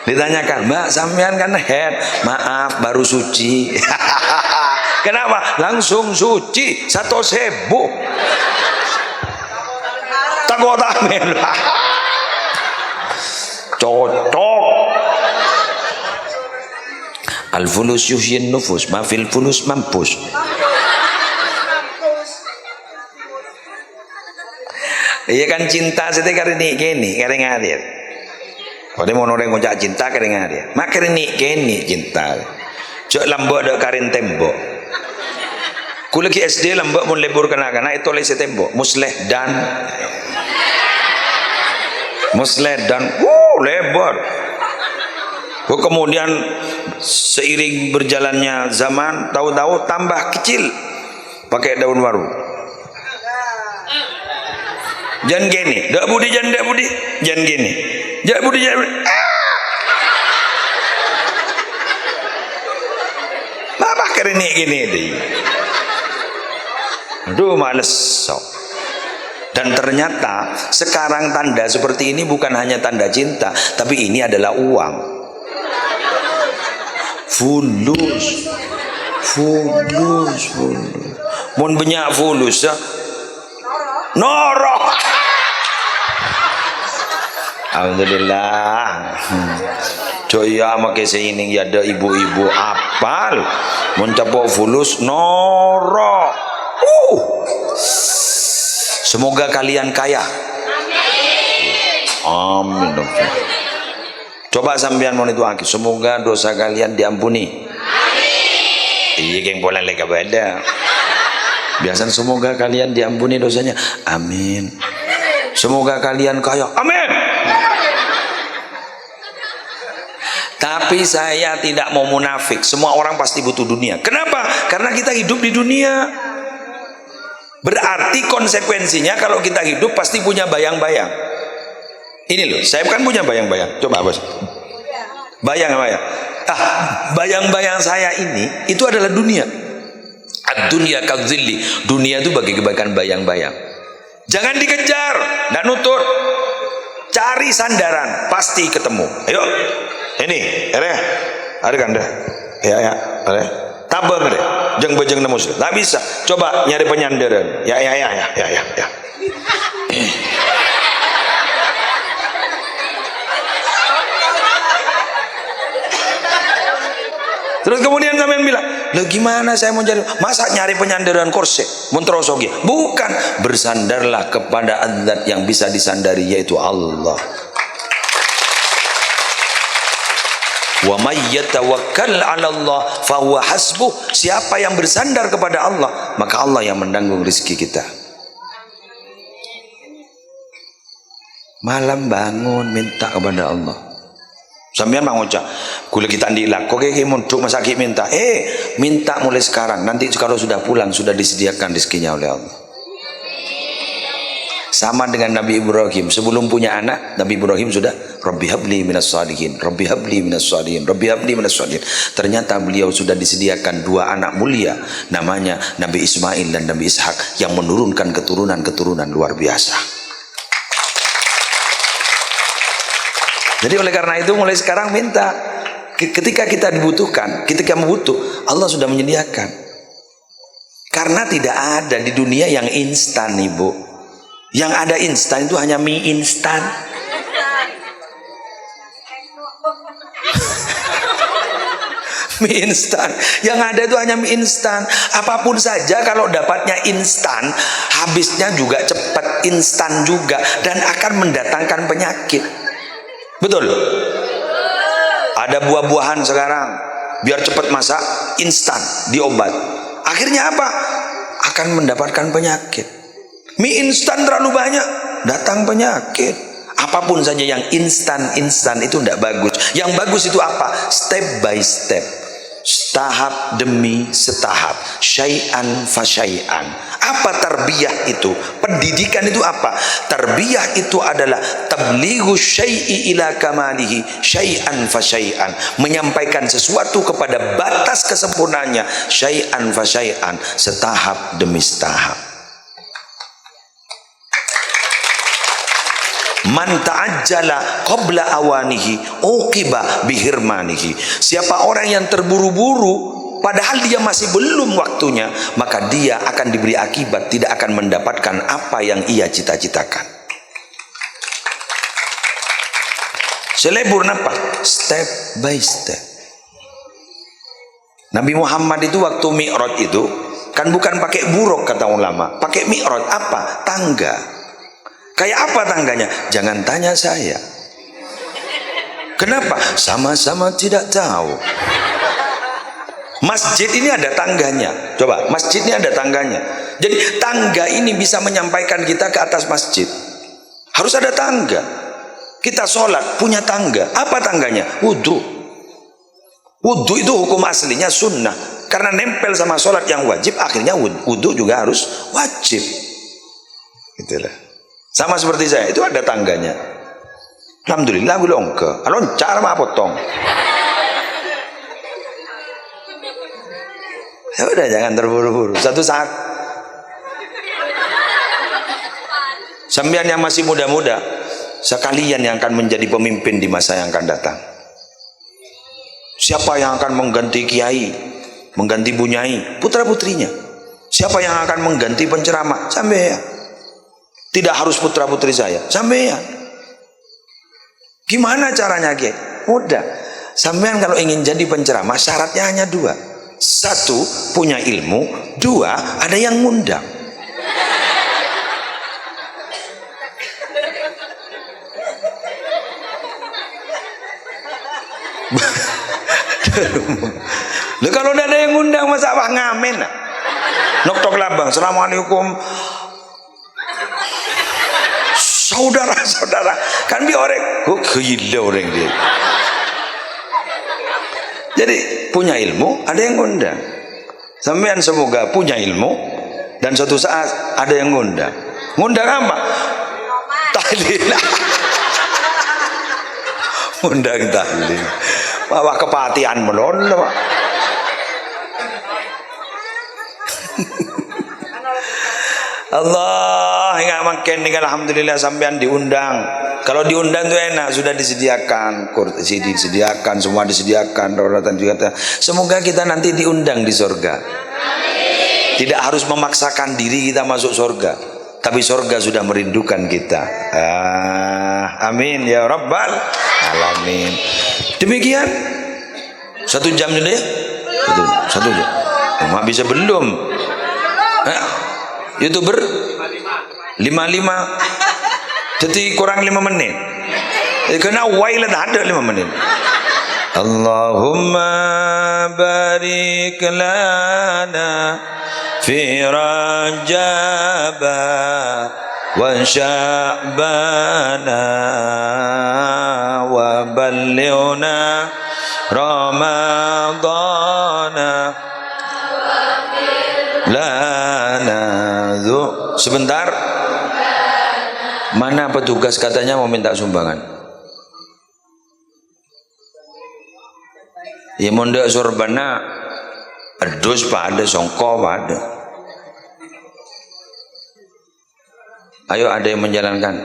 Ditanyakan, Mbak sampean kan head? Maaf baru suci. Kenapa? Langsung suci 100.000. Takut amin. Cocok. Al-fulus yuhyin nufus, ma fil fulus mampus. Iya kan cinta sete karini kene kareng adir. Pada mau orang ngojak cinta kareng adir. Mak karini kene cinta. Cok lambok ada karin tembok. Kula ki SD lambok mun lebur kana-kana itu lese tembok. Musleh dan lebar. Kemudian seiring berjalannya zaman, tahu-tahu tambah kecil pakai daun waru. Jangan gini, dak budi, jangan gini, jangan budi. Apa kerenik gini deh? Aduh males sok. Dan ternyata sekarang tanda seperti ini bukan hanya tanda cinta, tapi ini adalah uang. Fulus. Mun banyak fulus ya. Noro. Alhamdulillah. Joya make seining ya ada ibu-ibu apal mencapo fulus noro. Semoga kalian kaya. Amin. Coba sampean mau itu aki. Semoga dosa kalian diampuni. Iya geng boleh leka beda. Biasanya semoga kalian diampuni dosanya. Amin. Semoga kalian kaya. Amin. Tapi Tapi saya tidak mau munafik. Semua orang pasti butuh dunia. Kenapa? Karena kita hidup di dunia. Berarti konsekuensinya kalau kita hidup pasti punya bayang-bayang. Ini loh, saya kan punya bayang-bayang. Coba bos. Bayang-bayang. Bayang-bayang saya ini itu adalah dunia. Ad-dunya kadzilli. Dunia itu bagi kebaikan bayang-bayang. Jangan dikejar, tidak nutut. Cari sandaran, pasti ketemu. Ayo, ini, ada kan dah? Ya, ada. Tabang deh, jeng bejeng nemu sudah. Tak bisa. Coba nyari penyandaran. Ya. Terus kemudian sampean bilang, "Lah gimana saya mau cari? Masa nyari penyandaran kursi? Montrosogi?" Bukan, bersandarlah kepada zat yang bisa disandari, yaitu Allah. Wa may yatawakkal 'ala Allah fa huwa hasbuh. Siapa yang bersandar kepada Allah, maka Allah yang menanggung rezeki kita. Malam bangun minta kepada Allah. Sampean mau ngucap, kula kita ndilak, kok kayak muntuk masaki minta. Minta mulai sekarang. Nanti kalau sudah pulang sudah disediakan rezekinya oleh Allah. Sama dengan Nabi Ibrahim, sebelum punya anak, Nabi Ibrahim sudah Rabbi habli minas shalihin, Rabbi habli minas shalihin, Rabbi habli minas shalihin. Ternyata beliau sudah disediakan dua anak mulia, namanya Nabi Ismail dan Nabi Ishak, yang menurunkan keturunan-keturunan luar biasa. Jadi oleh karena itu mulai sekarang minta. Ketika kita dibutuhkan, ketika membutuh, Allah sudah menyediakan. Karena tidak ada di dunia yang instan, Ibu. Yang ada instan itu hanya mie instan. Mie instan. Yang ada itu hanya mie instan. Apapun saja kalau dapatnya instan, habisnya juga cepat, instan juga, dan akan mendatangkan penyakit. Betul? Ada buah-buahan sekarang biar cepat masak, instan, diobat. Akhirnya apa? Akan mendapatkan penyakit. Mie instan terlalu banyak, datang penyakit. Apapun saja yang instan itu tidak bagus. Yang bagus itu apa? Step by step, tahap demi setahap, syai'an fa syai'an. Apa tarbiyah itu? Pendidikan itu apa? Tarbiyah itu adalah tablighu syai'i ila kamalihi syai'an fa syai'an, menyampaikan sesuatu kepada batas kesempurnaannya, syai'an fa syai'an, setahap demi setahap. Man ta'ajjala qabla awanihi uqiba bihirmanihi. Siapa orang yang terburu-buru padahal dia masih belum waktunya, maka dia akan diberi akibat, tidak akan mendapatkan apa yang ia cita-citakan. Selebur apa? Step by step. Nabi Muhammad itu waktu Mi'raj itu kan bukan pakai buruk kata ulama, pakai Mi'raj. Apa? Tangga. Kayak apa tangganya? Jangan tanya saya. Kenapa? Sama-sama tidak tahu. Masjid ini ada tangganya. Coba, masjid ini ada tangganya. Jadi tangga ini bisa menyampaikan kita ke atas masjid. Harus ada tangga. Kita sholat punya tangga. Apa tangganya? Wudhu. Wudhu itu hukum aslinya sunnah. Karena nempel sama sholat yang wajib, akhirnya wudhu juga harus wajib. Itulah. Sama seperti saya, itu ada tangganya. Alhamdulillah gue longke. Alon cara apa potong? Ya udah, jangan terburu-buru. Satu saat sampean yang masih muda-muda, sekalian yang akan menjadi pemimpin di masa yang akan datang. Siapa yang akan mengganti kiai, mengganti bunyai? Putra-putrinya. Siapa yang akan mengganti penceramah? Sampean. Tidak harus putra-putri saya, sampean. Gimana caranya, Kiai? Mudah. Sampean kalau ingin jadi penceramah, syaratnya hanya dua. Satu, punya ilmu. Dua, ada yang ngundang. Loh, kalau tidak ada yang ngundang, masa apa ngamen? Nok-tok labang, assalamualaikum. Saudara-saudara, kan bi orang, kok gila orang dia. Jadi punya ilmu ada yang ngundang. Sampean semoga punya ilmu dan suatu saat ada yang ngundang. Ngundang apa? Tahlil. Ngundang tahlil. Bawa kepatian melon. Allah, enggak makin nih, alhamdulillah sampean diundang. Kalau diundang tuh enak, sudah disediakan kursi, disediakan semua, disediakan rawatan juga. Semoga kita nanti diundang di surga. Tidak harus memaksakan diri kita masuk surga, tapi surga sudah merindukan kita. Amin ya rabbal alamin. Demikian 1 jam sudah ya? 1 jam. Mak bisa belum? YouTuber 55. Jadi kurang 5 menit. Kena wailat ada 5 menit. Allahumma barik lana fi Rajab wa Sya'bana wa ballighna Ramadana lana. Sebentar, mana petugas katanya mau minta sumbangan? Ya mondok sorbana adus pada songko pada. Ayo ada yang menjalankan.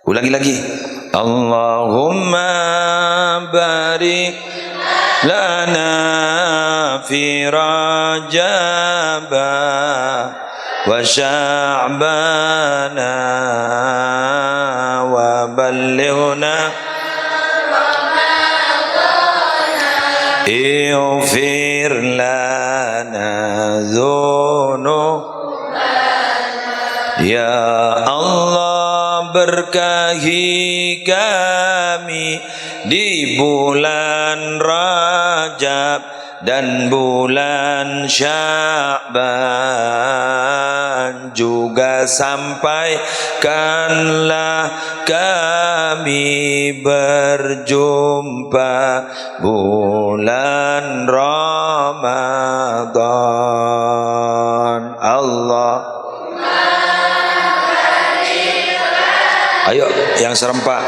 Ulangi lagi. Allahumma barik lana fi Rajab wa Sya'bana wa ballighna ighfir lana dzunubana ya Allah, berkahi kami di bulan Rajab dan bulan Sya'ban, juga sampaikanlah kami berjumpa bulan Ramadan. Allah. Ayo yang serempak.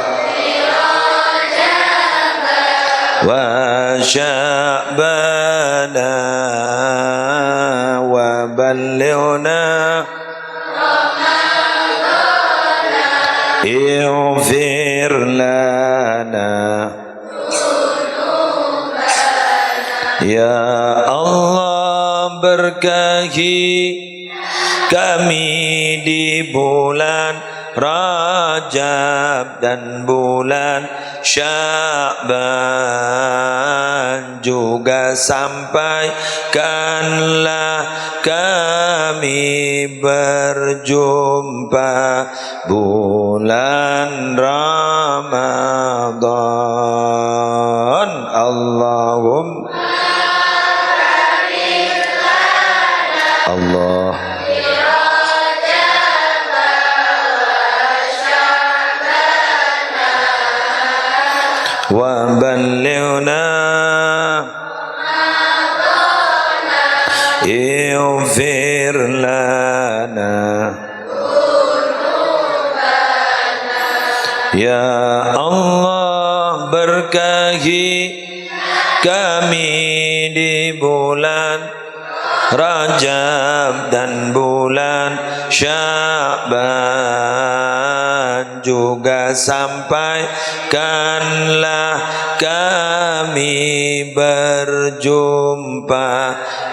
Wa Sya'bana wa ballighna ighfir lana ya Allah, berkahi kami di bulan Rajab dan bulan Sya'ban, juga sampaikanlah kami berjumpa bulan Ramadan. Allahumma Allah. Wa ballighna ighfir lana ya Allah, berkahi kami di bulan Rajab dan bulan Sya'ban, juga sampaikanlah kami berjumpa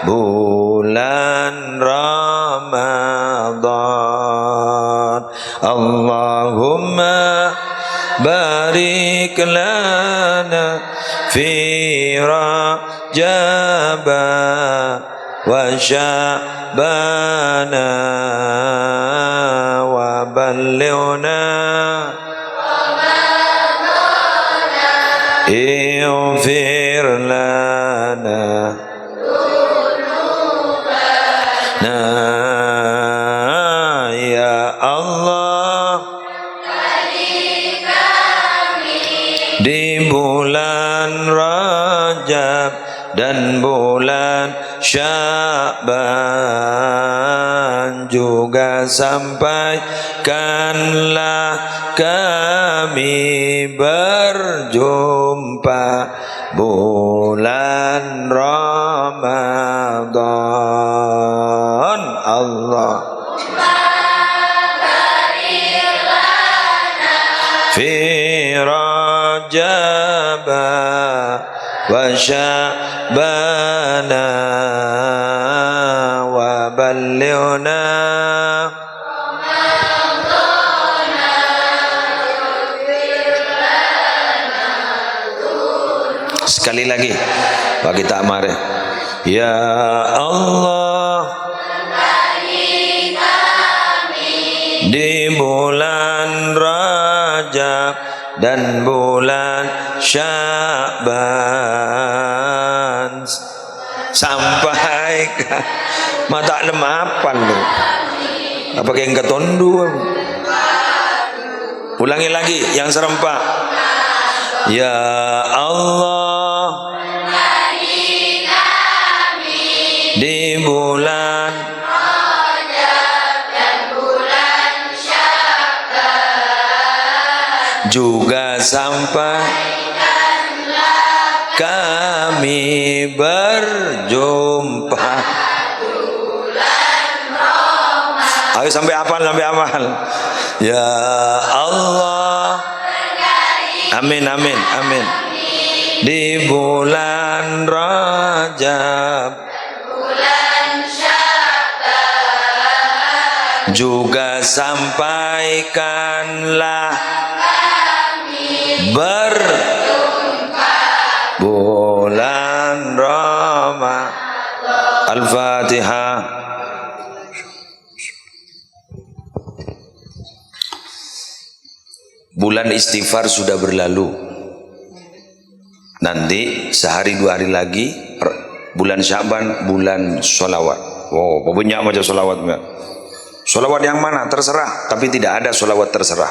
bulan Ramadan. Allahumma barik lana fi Rajab wa Sya'bana wa ballighna ighfir lana ya Allah, di bulan Rajab bulan Sya'ban juga sampaikanlah kami berjumpa bulan Ramadan. Allah fi Rajab wa Sya'bana wa ballighna sekali lagi bagi takmar ya Allah di bulan Rajab dan bulan Sya'ban sampaikan mata lemapan lu apa kayak enggak tondu. Ulangi lagi yang serempak ya Allah di bulan juga sampai kami berjumpa. Ayo sampai hafal, ya Allah, amin amin amin, di bulan Rajab juga sampaikanlah bulan Ramadan. Al-Fatihah. Bulan istighfar sudah berlalu. Nanti sehari dua hari lagi bulan Sya'ban, bulan sholawat. Oh, banyak macam sholawat. Sholawat yang mana? Terserah. Tapi tidak ada sholawat terserah.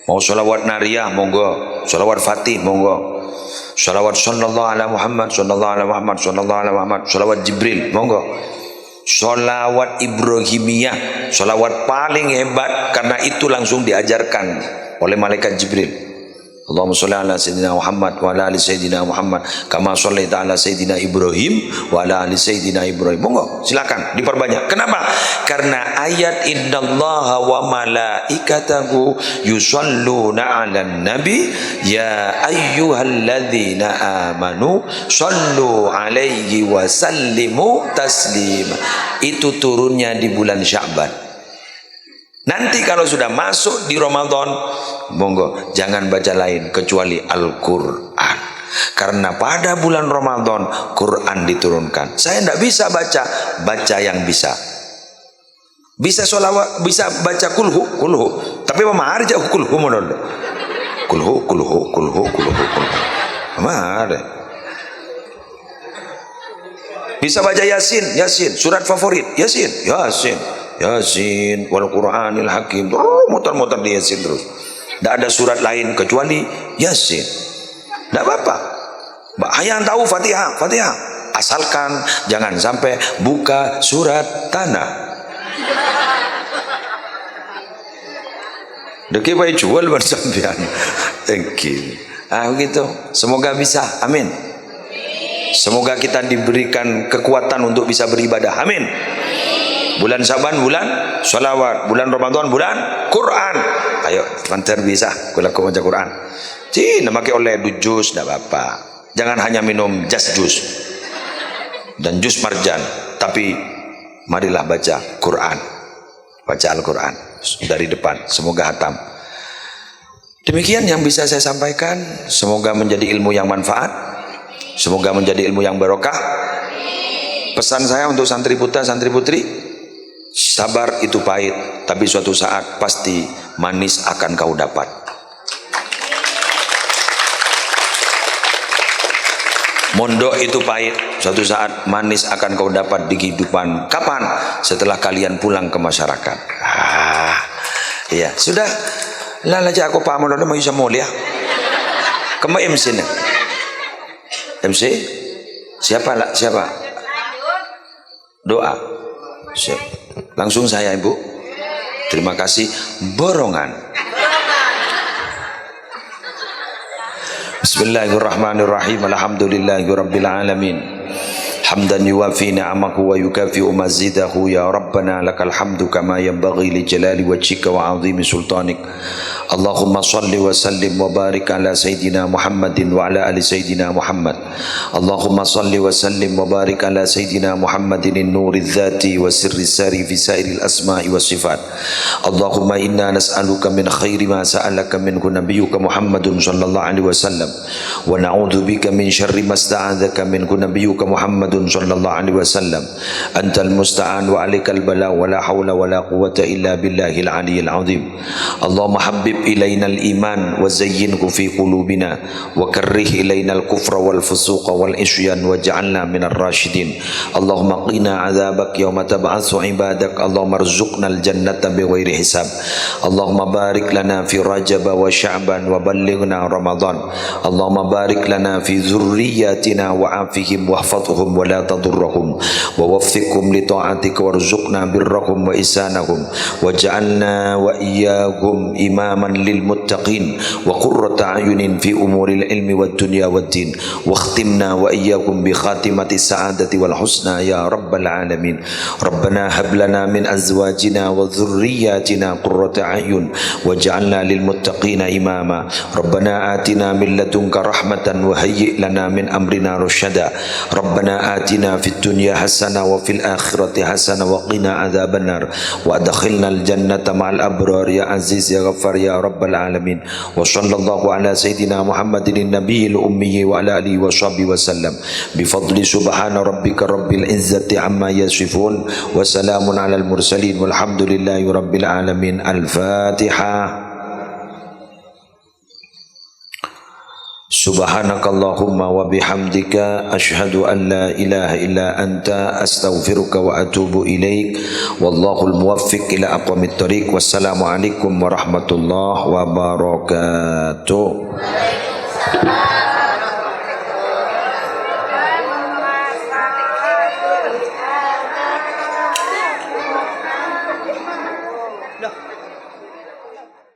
Mau sholawat nariyah, monggo. Sholawat fatih, monggo. Sholawat sallallahu ala Muhammad, sallallahu ala Muhammad, sallallahu ala Muhammad. Sholawat Jibril, monggo. Sholawat Ibrahimiyah, sholawat paling hebat karena itu langsung diajarkan oleh malaikat Jibril. Allahumma sholli ala Sayyidina Muhammad wa ala ali Sayyidina Muhammad kama shollaita ala Sayyidina Ibrahim wa ala ali Sayyidina Ibrahim. Monggo, silakan diperbanyak. Kenapa? Karena ayat innallaha wa malaikatahu yusholluna 'alan nabi ya ayyuhalladzina amanu shollu 'alaihi wa sallimu taslima. Itu turunnya di bulan Sya'ban. Nanti kalau sudah masuk di Ramadan, monggo jangan baca lain kecuali Al-Quran. Karena pada bulan Ramadan Quran diturunkan. Saya tidak bisa baca yang bisa. Bisa sholawat, bisa baca kulhu. Tapi mahar aja kulhu modal. Kulhu. Mahar. Bisa baca Yasin, surat favorit, Yasin wal Qur'anil Hakim. Muter-muter di Yasin terus. Tidak ada surat lain kecuali Yasin. Tidak apa-apa. Yang tahu Fatihah. Asalkan jangan sampai buka surat tanah. Deki baik jual bersambian. Thank you. Begitu. Semoga bisa. Amin. Semoga kita diberikan kekuatan untuk bisa beribadah. Amin. Bulan Sya'ban bulan sholawat, bulan Ramadan bulan Quran. Ayo mantar bisa kalau kau baca Quran. Cina pakai oleh jus tidak apa-apa. Jangan hanya minum jus dan jus marjan, tapi marilah baca Quran, baca Al-Quran dari depan. Semoga hatam. Demikian yang bisa saya sampaikan. Semoga menjadi ilmu yang manfaat. Semoga menjadi ilmu yang barokah. Pesan saya untuk santri putra, santri putri, sabar itu pahit, tapi suatu saat pasti manis akan kau dapat. Mondok itu pahit, suatu saat manis akan kau dapat di kehidupan. Kapan? Setelah kalian pulang ke masyarakat. Iya, sudah. Lala aja aku paham mondok mau bisa mulia. Kemaim sini. MC? Siapa lah? Siapa? Doa. Langsung saya Ibu. Terima kasih. Borongan. Bismillahirrahmanirrahim. Alhamdulillahirabbil alamin. Hamdan yuwafi ni'amahu wa yukafi'u mazidahu ya Rabbana lakal hamdu kama yanbaghi li jalali wajhika wa 'azimi sultanik. Allahumma salli wa sallim wa barik ala sayyidina Muhammadin wa ala ali sayyidina Muhammad. Allahumma salli wa sallim wa barik ala sayyidina Muhammadin an-nuriz zati wa sirri sari fi sairil asma'i was sifat. Allahumma inna nas'aluka min khairi ma sa'alaka minhu nabiyyuka Muhammadun sallallahu alaihi wasallam wa na'udzu bika min syarri ma sta'adzaka minhu nabiyyuka Muhammadun sallallahu alaihi wasallam. Antal musta'an wa alaikal bala wa la haula wa la quwwata illa billahil aliyyil azim. Allahumma habbib ilaina al-iman wa zayyinhu fi qulubina wa karrih ilaina al-kufra wal fusuqa wal isyan waj'alna minar rasyidin. Allahumma qina 'adzabak yauma tab'atsu 'ibadak. Allahumma arzuqna al-jannata bighairi hisab. Allahumma barik lana fi Rajab wa Sya'ban wa ballighna Ramadan. Allahumma barik lana fi dzurriyyatina wa afihim wahfadhhum wa la tadurrahum wa waffiqhum li ta'atika warzuqna birrahum wa isanahum waj'alna wa iyyahum imaman lil muttaqin wa qurrata ayunin fi umuril ilmi wad dunya wad din wa khtimna wa iyyakum bi khatimati sa'adati wal husna ya rabbal alamin. Rabbana hab lana min azwajina wa dhurriyyatina qurrata ayun waj'alna lil muttaqina imama. Rabbana atina min ladunka rahmatan wa hayyi' lana min amrina rasyada. Rabbana atina fid dunya hasanah wa fil akhirati hasanah wa qina adzabannar wa adkhilna al jannata ma'al abrar ya aziz ya ghaffar ya rabbal alamin. Wa sallallahu ala sayyidina Muhammadin nabiyil ummi wa ala alihi wa sahbihi wa sallam bi fadli subhana rabbika rabbil izzati amma yasifun wa salamun alal mursalin walhamdulillahi rabbil alamin. Al-Fatihah. Subhanakallahumma wa bihamdika asyhadu an la ilaha illa anta astaghfiruka wa atubu ilaik. Wallahul muwaffiq ila aqwamit thoriq. Wassalamu alaikum warahmatullahi wabarakatuh.